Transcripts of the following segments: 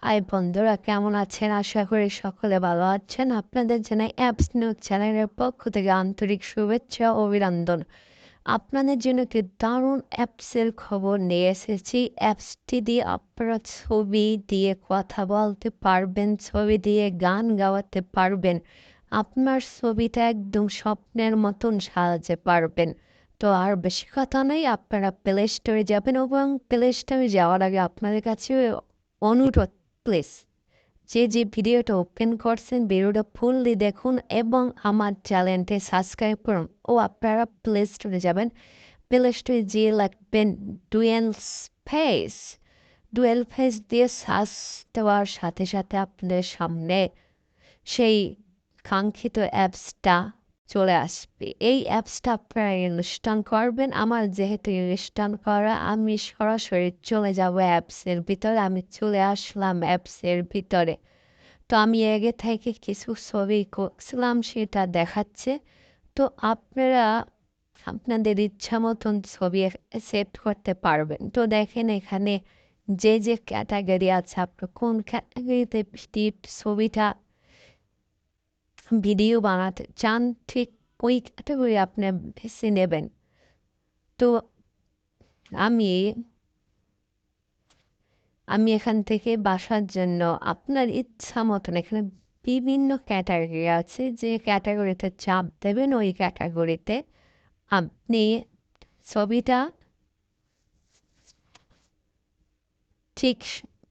High বন্ধুরা, কেমন আছেন? আশা করি সকলে ভালো আছেন। আপনাদের জানাই অ্যাপস নিউজ চ্যানেলের পক্ষ থেকে আন্তরিক শুভেচ্ছা ও অভিনন্দন। আপনাদের জন্য একটি দারুণ অ্যাপসের খবর নিয়ে এসেছি। অ্যাপসটি দিয়ে আপনারা ছবি দিয়ে কথা বলতে পারবেন, ছবি দিয়ে গান গাওয়াতে পারবেন। আপনার ছবিটা একদম স্বপ্নের মতন সাজাতে পারবেন। তো আর বেশি কথা নেই, আপনারা প্লে স্টোরে যাবেন এবং প্লে স্টোরে যাওয়ার আগে আপনাদের কাছে অনুরোধ, প্লিজ যে ভিডিওটা ওপেন করছেন ভিডিওটা ফুললি দেখুন এবং আমার চ্যানেলটি সাবস্ক্রাইব করুন। ও আপনারা প্লে স্টোরে যাবেন, প্লে স্টোরে যেয়ে লিখবেন ডুয়েল ফেস দিয়ে সার্চ দেওয়ার সাথে সাথে আপনাদের সামনে সেই কাঙ্ক্ষিত অ্যাপসটা চলে আসবে। এই অ্যাপসটা আপনারা ইনস্টল করবেন। আমার যেহেতু ইনস্টল করা, আমি সরাসরি চলে যাব অ্যাপসের ভিতরে। আমি চলে আসলাম অ্যাপসের ভিতরে। তো আমি আগে থেকে কিছু ছবি করছিলাম, সেটা দেখাচ্ছে। তো আপনারা আপনাদের ইচ্ছা মতন ছবি সেট করতে পারবেন। তো দেখেন এখানে যে ক্যাটাগরি আছে, আপনার কোন ক্যাটাগরিতে ছবিটা ভিডিও বানাতে চান, ঠিক ওই ক্যাটাগরি আপনি বেছে নেবেন। তো আমি আমি এখান থেকে বাসার জন্য আপনার ইচ্ছা মতন এখানে বিভিন্ন ক্যাটাগরি আছে, যে ক্যাটাগরিতে চাপ দেবেন ওই ক্যাটাগরিতে আপনি ছবিটা ঠিক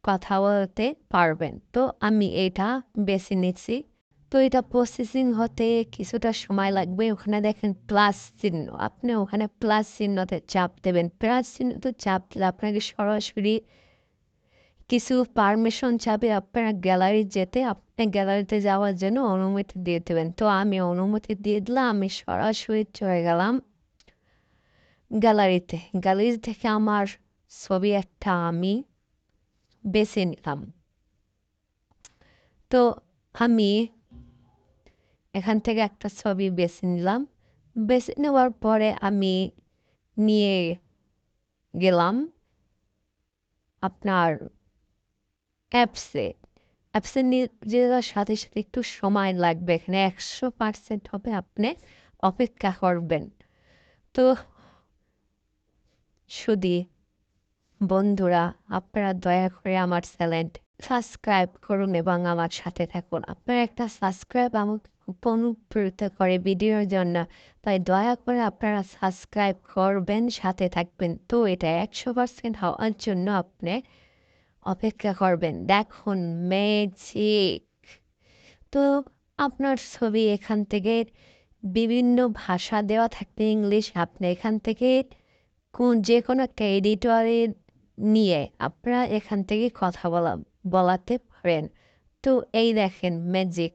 কথা বলতে পারবেন। তো আমি এটা বেছে নিচ্ছি। তো এটা প্রসেসিং হতে কিছুটা সময় লাগবে। ওখানে দেখেন প্লাস চিহ্ন, আপনি ওখানে প্লাস চিহ্নতে চাপ দেবেন। প্লাস চিহ্নতে চাপ দিলে আপনাকে সরাসরি কিছু পারমিশন চাবে আপনার গ্যালারি যেতে। আপনি গ্যালারিতে যাওয়ার জন্য অনুমতি দিয়ে দেবেন। তো আমি অনুমতি দিয়ে দিলাম, আমি সরাসরি চলে গেলাম গ্যালারিতে। গ্যালারি থেকে আমার ছবি একটা আমি বেছে নিলাম। তো আমি এখান থেকে একটা ছবি বেছে নিলাম। বেছে নেওয়ার পরে আমি নিয়ে গেলাম আপনার অ্যাপসে। অ্যাপসে নিয়ে যাওয়ার সাথে সাথে একটু সময় লাগবে। এখানে 100% হবে, আপনি অপেক্ষা করবেন। তো শুধু বন্ধুরা, আপনারা দয়া করে আমার চ্যানেল সাবস্ক্রাইব করুন এবং আমার সাথে থাকুন। আপনার একটা সাবস্ক্রাইব আমাকে খুব অনুপ্রেরিত করে ভিডিওর জন্য। তাই দয়া করে আপনারা সাবস্ক্রাইব করবেন, সাথে থাকবেন। তো এটা 100% হওয়ার জন্য আপনি অপেক্ষা করবেন। দেখুন ম্যাজিক। তো আপনার ছবি এখান থেকে বিভিন্ন ভাষা দেওয়া থাকবে, ইংলিশ। আপনি এখান থেকে যে কোনো একটা এডিটরে নিয়ে আপনারা এখান থেকে কথা বলাতে পারেন। তো এই দেখেন ম্যাজিক,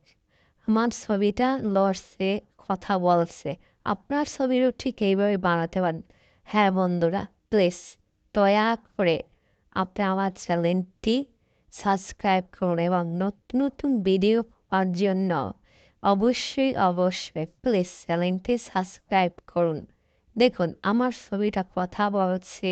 আমার ছবিটা লড়ছে, কথা বলছে। আপনার ছবিরও ঠিক এইভাবে বানাতে পারেন। হ্যাঁ বন্ধুরা, প্লিজ দয়া করে আপনি আমার চ্যানেলটি সাবস্ক্রাইব করুন এবং নতুন নতুন ভিডিও পাওয়ার জন্য অবশ্যই প্লিজ চ্যানেলটি সাবস্ক্রাইব করুন। দেখুন আমার ছবিটা কথা বলছে,